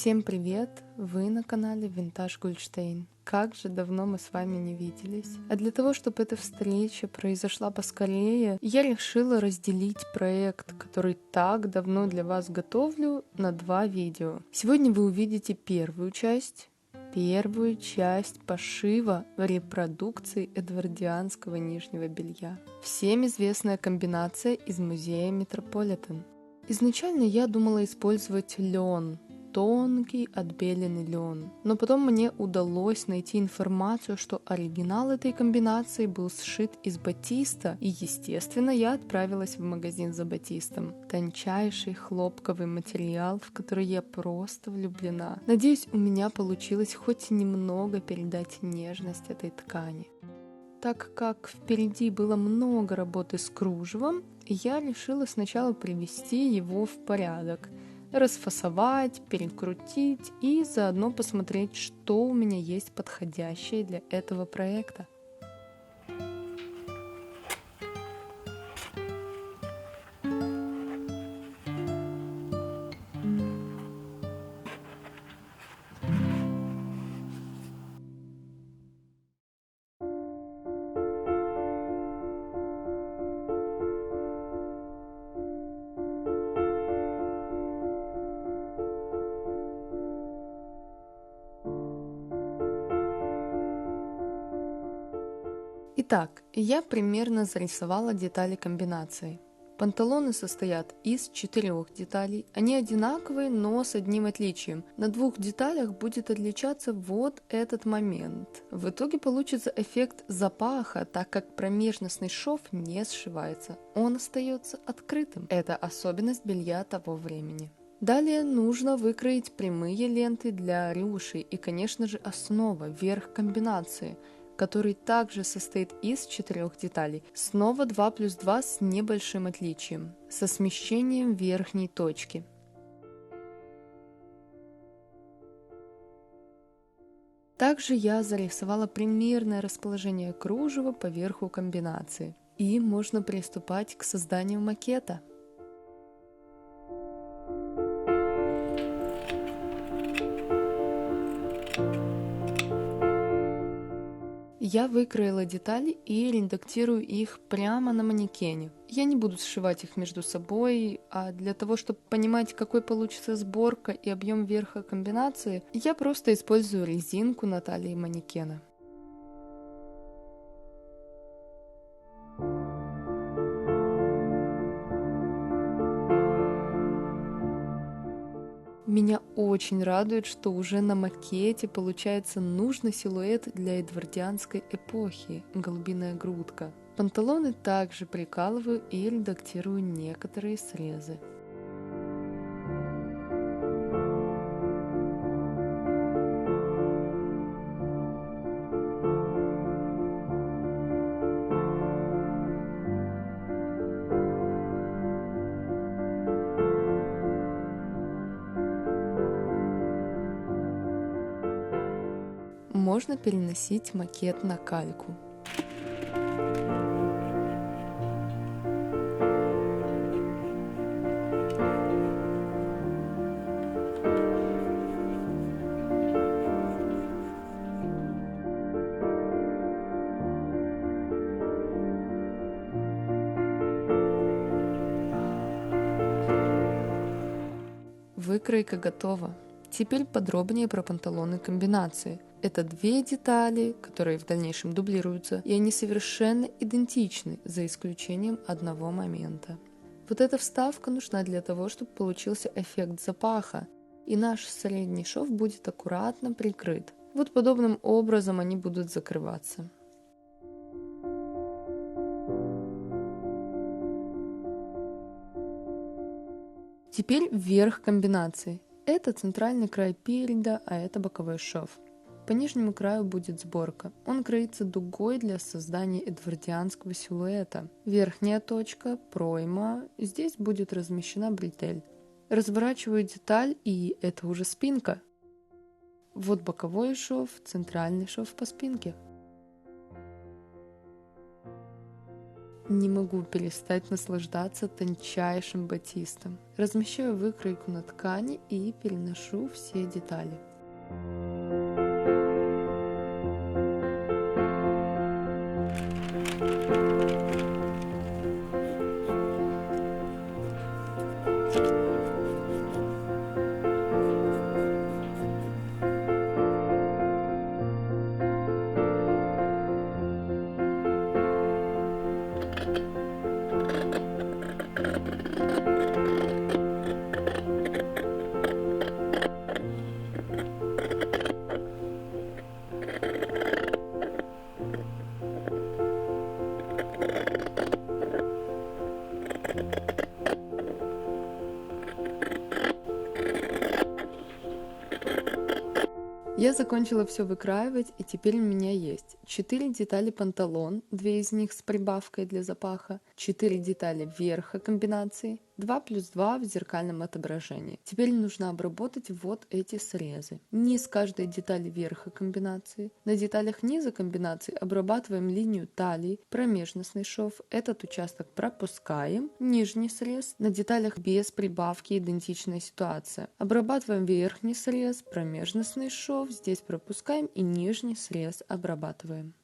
Всем привет! Вы на канале Винтаж Гольдштейн. Как же давно мы с вами не виделись. А для того, чтобы эта встреча произошла поскорее, я решила разделить проект, который так давно для вас готовлю, на два видео. Сегодня вы увидите первую часть пошива репродукции эдвардианского нижнего белья. Всем известная комбинация из музея Метрополитен. Изначально я думала использовать лен, тонкий отбеленный лен, но потом мне удалось найти информацию, что оригинал этой комбинации был сшит из батиста, и естественно я отправилась в магазин за батистом. Тончайший хлопковый материал, в который я просто влюблена. Надеюсь, у меня получилось хоть немного передать нежность этой ткани. Так как впереди было много работы с кружевом, я решила сначала привести его в порядок, расфасовать, перекрутить и заодно посмотреть, что у меня есть подходящее для этого проекта. Итак, я примерно зарисовала детали комбинации. Панталоны состоят из 4 деталей. Они одинаковые, но с одним отличием. На 2 деталях будет отличаться вот этот момент. В итоге получится эффект запаха, так как промежностный шов не сшивается. Он остается открытым. Это особенность белья того времени. Далее нужно выкроить прямые ленты для рюшей и, конечно же, основа, верх комбинации, который также состоит из 4 деталей. Снова 2 плюс 2 с небольшим отличием, со смещением верхней точки. Также я зарисовала примерное расположение кружева по верху комбинации. И можно приступать к созданию макета. Я выкроила детали и редактирую их прямо на манекене. Я не буду сшивать их между собой, а для того, чтобы понимать, какой получится сборка и объем верха комбинации, я просто использую резинку на талии манекена. Меня очень радует, что уже на макете получается нужный силуэт для эдвардианской эпохи – голубиная грудка. Панталоны также прикалываю и редактирую некоторые срезы. Можно переносить макет на кальку. Выкройка готова. Теперь подробнее про панталоны комбинации. Это 2 детали, которые в дальнейшем дублируются, и они совершенно идентичны, за исключением одного момента. Вот эта вставка нужна для того, чтобы получился эффект запаха, и наш средний шов будет аккуратно прикрыт. Вот подобным образом они будут закрываться. Теперь верх комбинации. Это центральный край переда, а это боковой шов. По нижнему краю будет сборка. Он кроится дугой для создания эдвардианского силуэта. Верхняя точка, пройма, здесь будет размещена бретель. Разворачиваю деталь, и это уже спинка. Вот боковой шов, центральный шов по спинке. Не могу перестать наслаждаться тончайшим батистом. Размещаю выкройку на ткани и переношу все детали. Я закончила все выкраивать, и теперь у меня есть 4 детали панталон, 2 из них с прибавкой для запаха, 4 детали верха комбинации, 2 плюс 2 в зеркальном отображении. Теперь нужно обработать вот эти срезы. Низ каждой детали верха комбинации. На деталях низа комбинации обрабатываем линию талии, промежностный шов. Этот участок пропускаем. Нижний срез. На деталях без прибавки идентичная ситуация. Обрабатываем верхний срез, промежностный шов. Здесь пропускаем и нижний срез обрабатываем.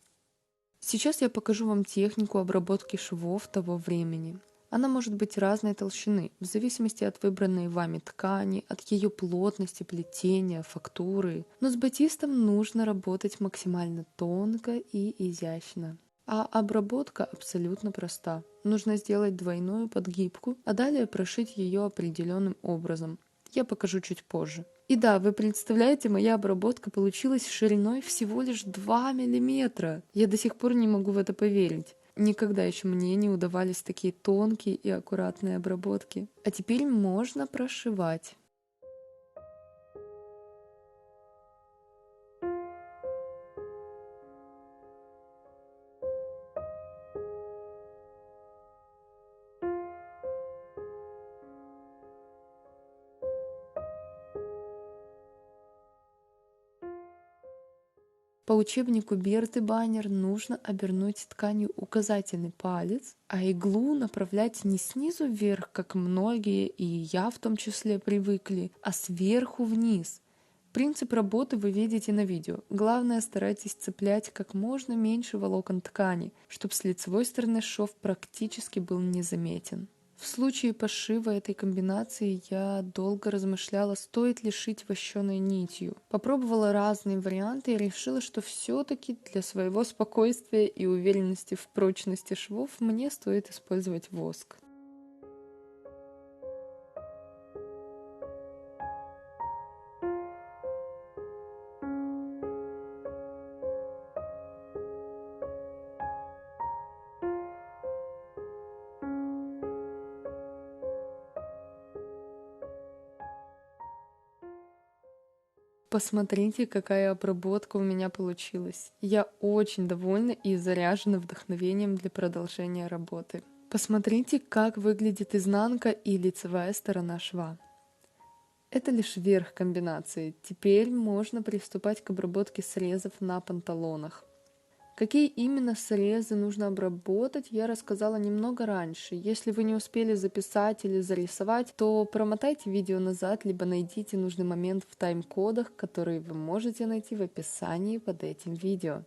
Сейчас я покажу вам технику обработки швов того времени. Она может быть разной толщины, в зависимости от выбранной вами ткани, от ее плотности, плетения, фактуры. Но с батистом нужно работать максимально тонко и изящно. А обработка абсолютно проста. Нужно сделать двойную подгибку, а далее прошить ее определенным образом. Я покажу чуть позже. И да, вы представляете, моя обработка получилась шириной всего лишь 2 мм. Я до сих пор не могу в это поверить. Никогда еще мне не удавались такие тонкие и аккуратные обработки. А теперь можно прошивать. По учебнику Берты Баннер нужно обернуть тканью указательный палец, а иглу направлять не снизу вверх, как многие, и я в том числе привыкли, а сверху вниз. Принцип работы вы видите на видео. Главное, старайтесь цеплять как можно меньше волокон ткани, чтобы с лицевой стороны шов практически был незаметен. В случае пошива этой комбинации я долго размышляла, стоит ли шить вощеной нитью. Попробовала разные варианты и решила, что все-таки для своего спокойствия и уверенности в прочности швов мне стоит использовать воск. Посмотрите, какая обработка у меня получилась. Я очень довольна и заряжена вдохновением для продолжения работы. Посмотрите, как выглядит изнанка и лицевая сторона шва. Это лишь верх комбинации. Теперь можно приступать к обработке срезов на панталонах. Какие именно срезы нужно обработать, я рассказала немного раньше. Если вы не успели записать или зарисовать, то промотайте видео назад, либо найдите нужный момент в тайм-кодах, которые вы можете найти в описании под этим видео.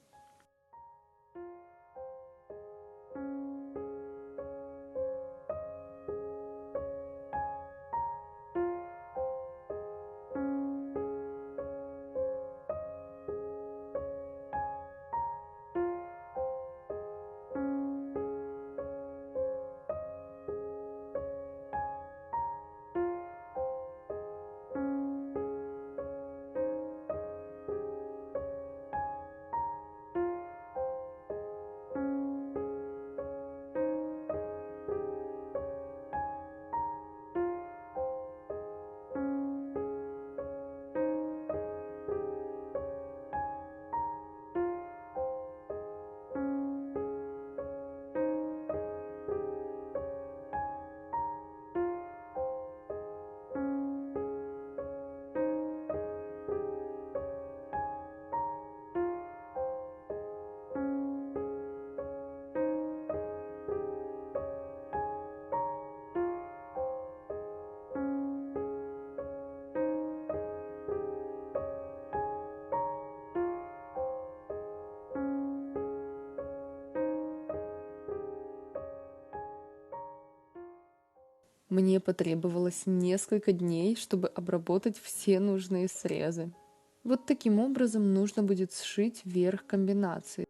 Мне потребовалось несколько дней, чтобы обработать все нужные срезы. Вот таким образом нужно будет сшить верх комбинации.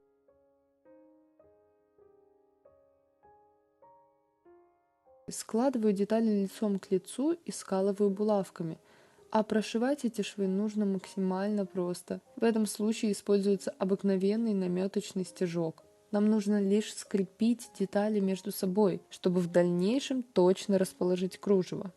Складываю детали лицом к лицу и скалываю булавками. А прошивать эти швы нужно максимально просто. В этом случае используется обыкновенный наметочный стежок. Нам нужно лишь скрепить детали между собой, чтобы в дальнейшем точно расположить кружево.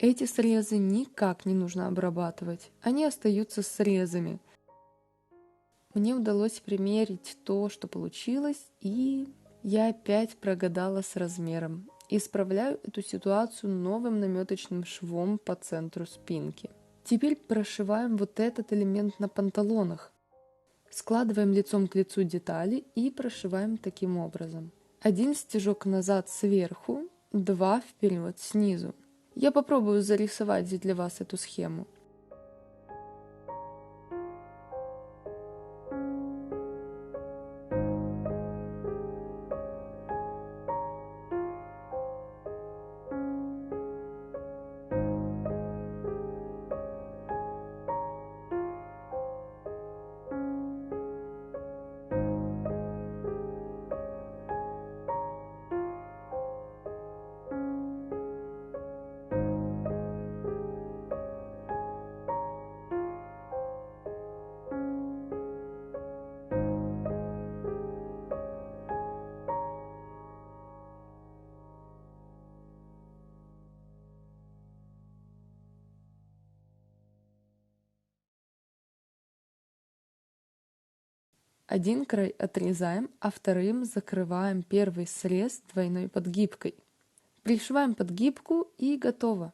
Эти срезы никак не нужно обрабатывать, они остаются срезами. Мне удалось примерить то, что получилось, и я опять прогадала с размером. Исправляю эту ситуацию новым наметочным швом по центру спинки. Теперь прошиваем вот этот элемент на панталонах. Складываем лицом к лицу детали и прошиваем таким образом. Один стежок назад сверху, два вперед снизу. Я попробую зарисовать для вас эту схему. Один край отрезаем, а вторым закрываем первый срез двойной подгибкой. Пришиваем подгибку и готово.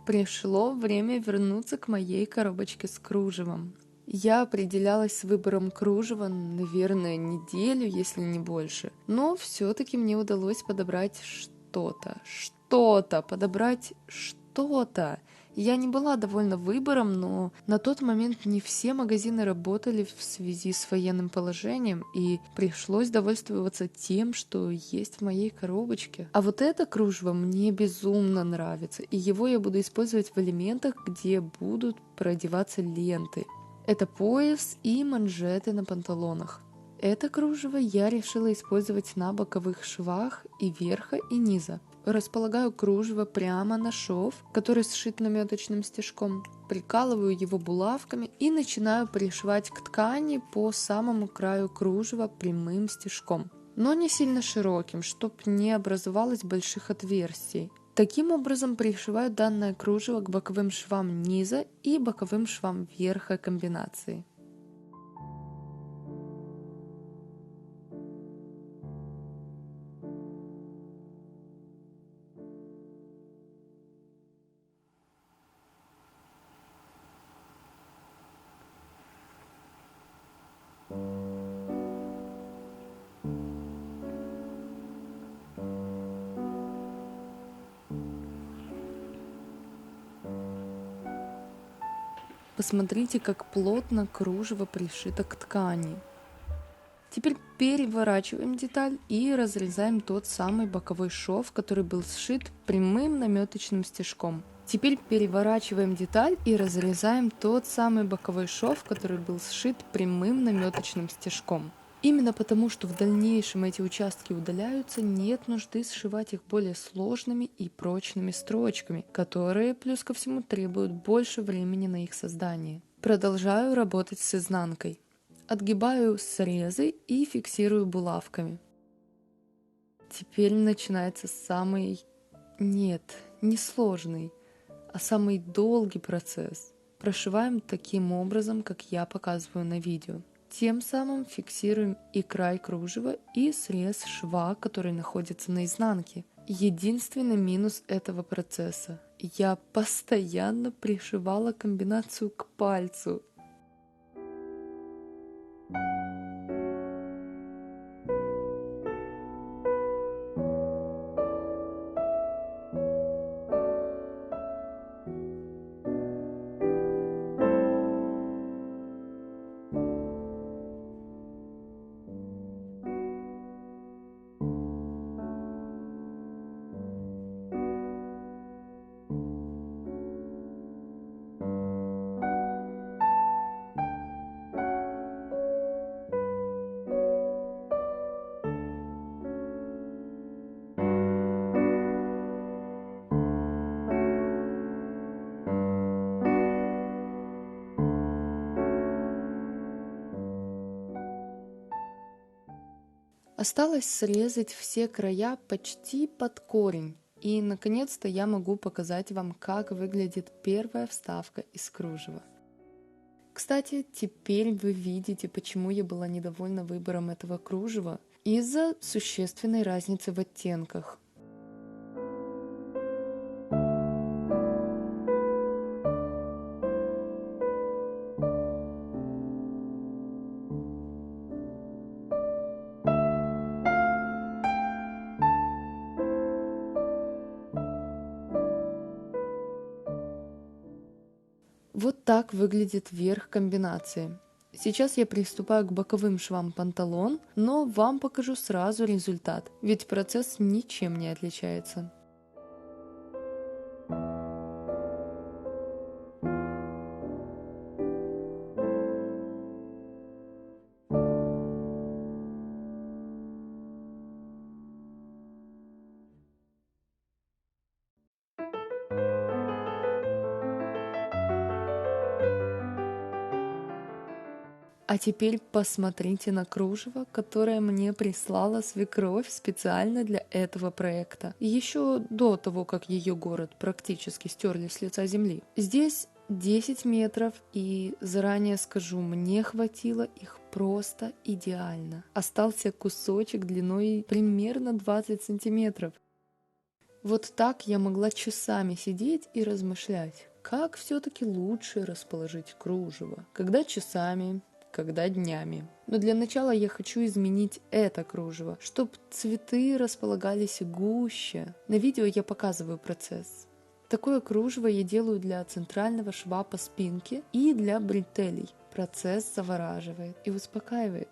Пришло время вернуться к моей коробочке с кружевом. Я определялась с выбором кружева, наверное, неделю, если не больше. Но все-таки мне удалось подобрать подобрать что-то. Я не была довольна выбором, но на тот момент не все магазины работали в связи с военным положением, и пришлось довольствоваться тем, что есть в моей коробочке. А вот это кружево мне безумно нравится, и его я буду использовать в элементах, где будут продеваться ленты. Это пояс и манжеты на панталонах. Это кружево я решила использовать на боковых швах и верха, и низа. Располагаю кружево прямо на шов, который сшит наметочным стежком, прикалываю его булавками и начинаю пришивать к ткани по самому краю кружева прямым стежком, но не сильно широким, чтобы не образовалось больших отверстий. Таким образом пришиваю данное кружево к боковым швам низа и боковым швам верха комбинации. Посмотрите, как плотно кружево пришито к ткани. Теперь переворачиваем деталь и разрезаем тот самый боковой шов, который был сшит прямым наметочным стежком. Теперь переворачиваем деталь и разрезаем тот самый боковой шов, который был сшит прямым наметочным стежком. Именно потому, что в дальнейшем эти участки удаляются, нет нужды сшивать их более сложными и прочными строчками, которые, плюс ко всему, требуют больше времени на их создание. Продолжаю работать с изнанкой. Отгибаю срезы и фиксирую булавками. Теперь начинается самый... Нет, не сложный, а самый долгий процесс. Прошиваем таким образом, как я показываю на видео. Тем самым фиксируем и край кружева, и срез шва, который находится на изнанке. Единственный минус этого процесса. Я постоянно пришивала комбинацию к пальцу. Осталось срезать все края почти под корень. И наконец-то я могу показать вам, как выглядит первая вставка из кружева. Кстати, теперь вы видите, почему я была недовольна выбором этого кружева из-за существенной разницы в оттенках. Вот так выглядит верх комбинации. Сейчас я приступаю к боковым швам панталон, но вам покажу сразу результат, ведь процесс ничем не отличается. А теперь посмотрите на кружево, которое мне прислала свекровь специально для этого проекта. Еще до того, как ее город практически стерли с лица земли. Здесь 10 метров, и заранее скажу, мне хватило их просто идеально. Остался кусочек длиной примерно 20 сантиметров. Вот так я могла часами сидеть и размышлять, как все-таки лучше расположить кружево, когда часами, когда днями. Но для начала я хочу изменить это кружево, чтобы цветы располагались гуще. На видео я показываю процесс. Такое кружево я делаю для центрального шва по спинке и для бретелей. Процесс завораживает и успокаивает.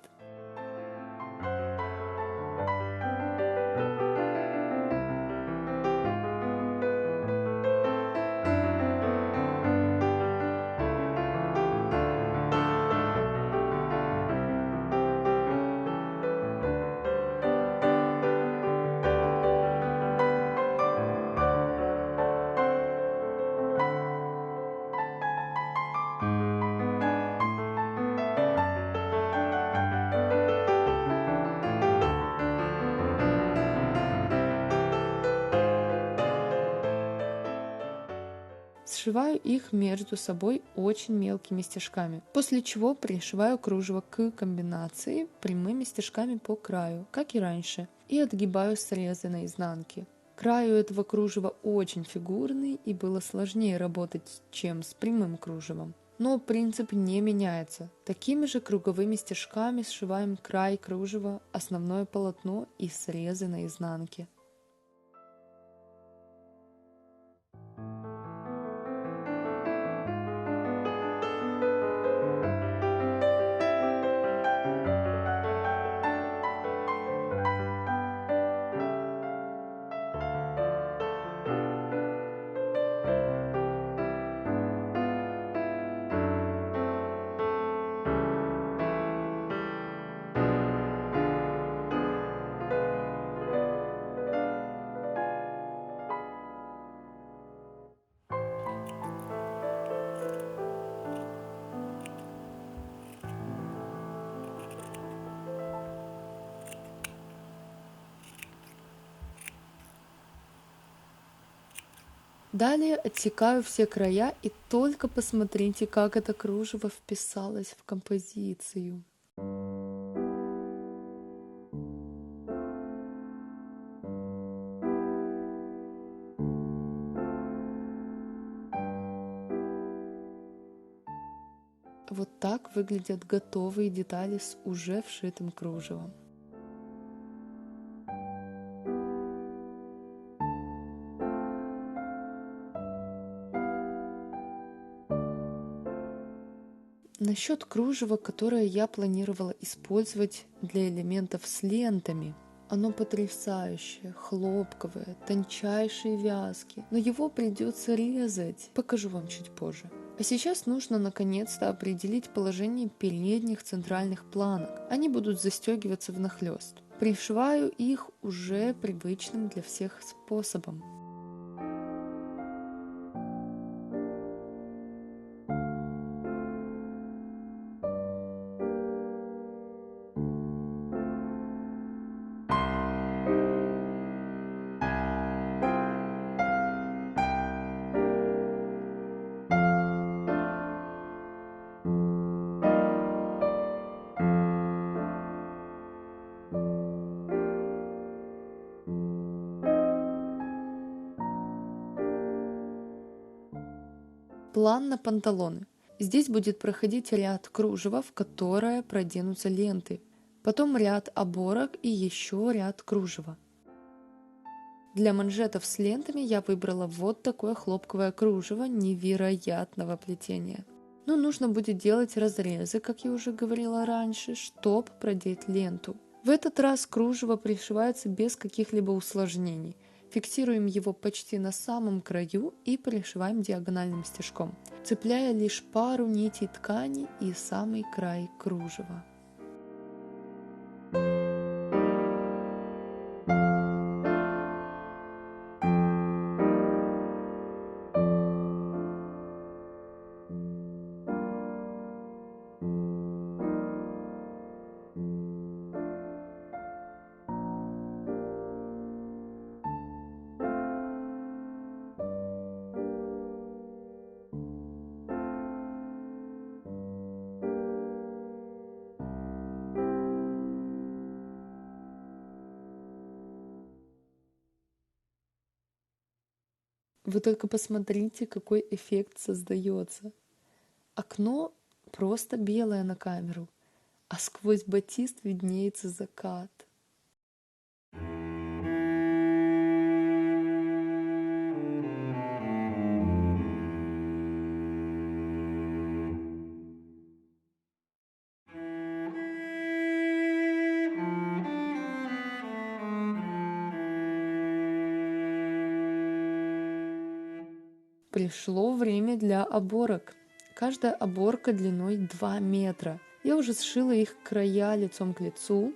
сшиваю их между собой очень мелкими стежками, после чего пришиваю кружево к комбинации прямыми стежками по краю, как и раньше, и отгибаю срезы на изнанке. Край у этого кружева очень фигурный и было сложнее работать, чем с прямым кружевом. Но принцип не меняется. Такими же круговыми стежками сшиваем край кружева, основное полотно и срезы на изнанке. Далее отсекаю все края и только посмотрите, как это кружево вписалось в композицию. Вот так выглядят готовые детали с уже вшитым кружевом. Насчет кружева, которое я планировала использовать для элементов с лентами. Оно потрясающее, хлопковое, тончайшие вязки, но его придется резать. Покажу вам чуть позже. А сейчас нужно наконец-то определить положение передних центральных планок. Они будут застегиваться внахлёст. Пришиваю их уже привычным для всех способом. План на панталоны. Здесь будет проходить ряд кружева, в которое проденутся ленты, потом ряд оборок и еще ряд кружева. Для манжетов с лентами я выбрала вот такое хлопковое кружево невероятного плетения. Но нужно будет делать разрезы, как я уже говорила раньше, чтобы продеть ленту. В этот раз кружево пришивается без каких-либо усложнений. Фиксируем его почти на самом краю и пришиваем диагональным стежком, цепляя лишь пару нитей ткани и самый край кружева. Вы только посмотрите, какой эффект создается. Окно просто белое на камеру, а сквозь батист виднеется закат. Пришло время для оборок. Каждая оборка длиной 2 метра. Я уже сшила их края лицом к лицу.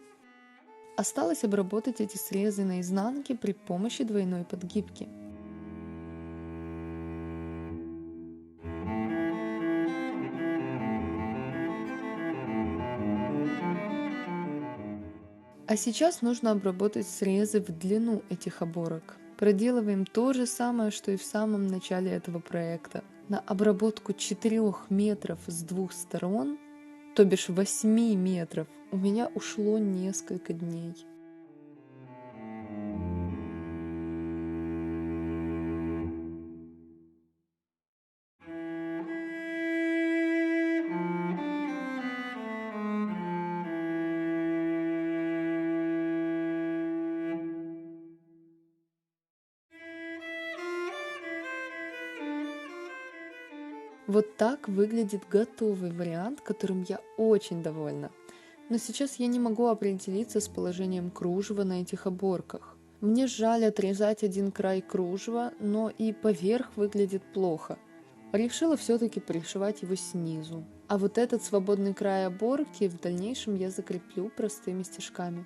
Осталось обработать эти срезы на изнанке при помощи двойной подгибки. А сейчас нужно обработать срезы в длину этих оборок. Проделываем то же самое, что и в самом начале этого проекта. На обработку 4 метров с 2 сторон, то бишь 8 метров, у меня ушло несколько дней. Вот так выглядит готовый вариант, которым я очень довольна. Но сейчас я не могу определиться с положением кружева на этих оборках. Мне жаль отрезать один край кружева, но и поверх выглядит плохо. Решила все-таки пришивать его снизу. А вот этот свободный край оборки в дальнейшем я закреплю простыми стежками.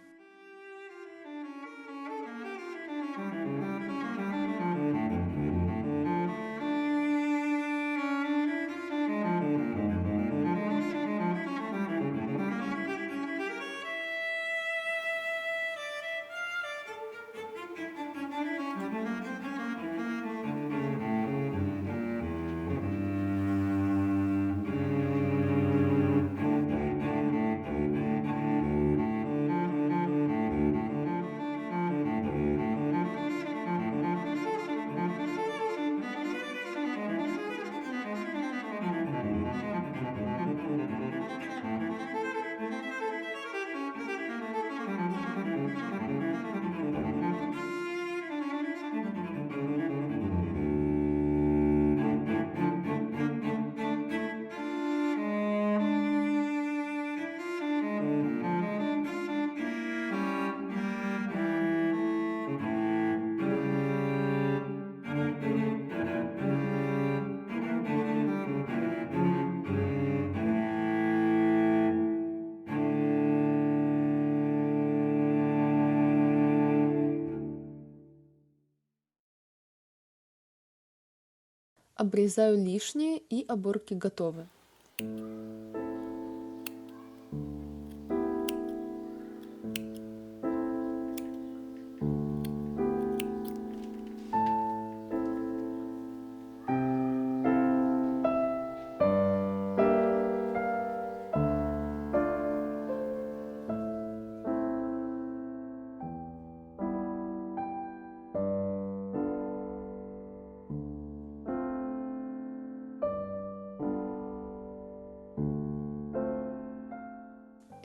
Обрезаю лишнее, и оборки готовы.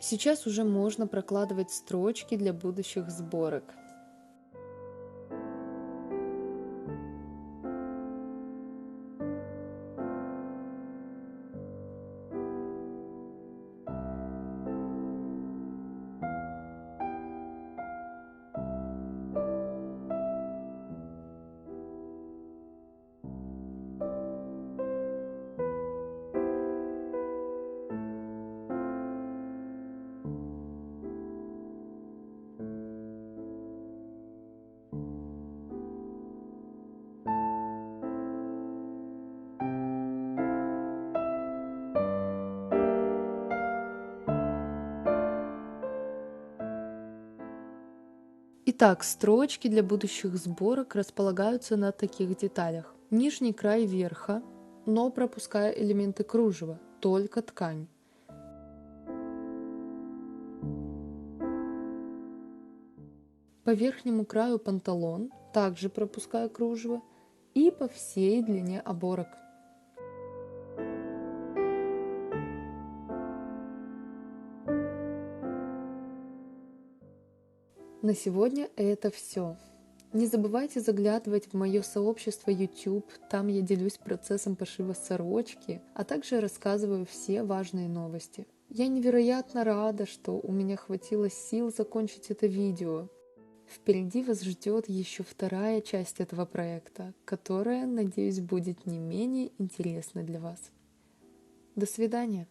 Сейчас уже можно прокладывать строчки для будущих сборок. Итак, строчки для будущих сборок располагаются на таких деталях. Нижний край верха, но пропуская элементы кружева, только ткань. По верхнему краю панталон, также пропуская кружево, и по всей длине оборок. На сегодня это все. Не забывайте заглядывать в мое сообщество YouTube, там я делюсь процессом пошива сорочки, а также рассказываю все важные новости. Я невероятно рада, что у меня хватило сил закончить это видео. Впереди вас ждет еще вторая часть этого проекта, которая, надеюсь, будет не менее интересной для вас. До свидания!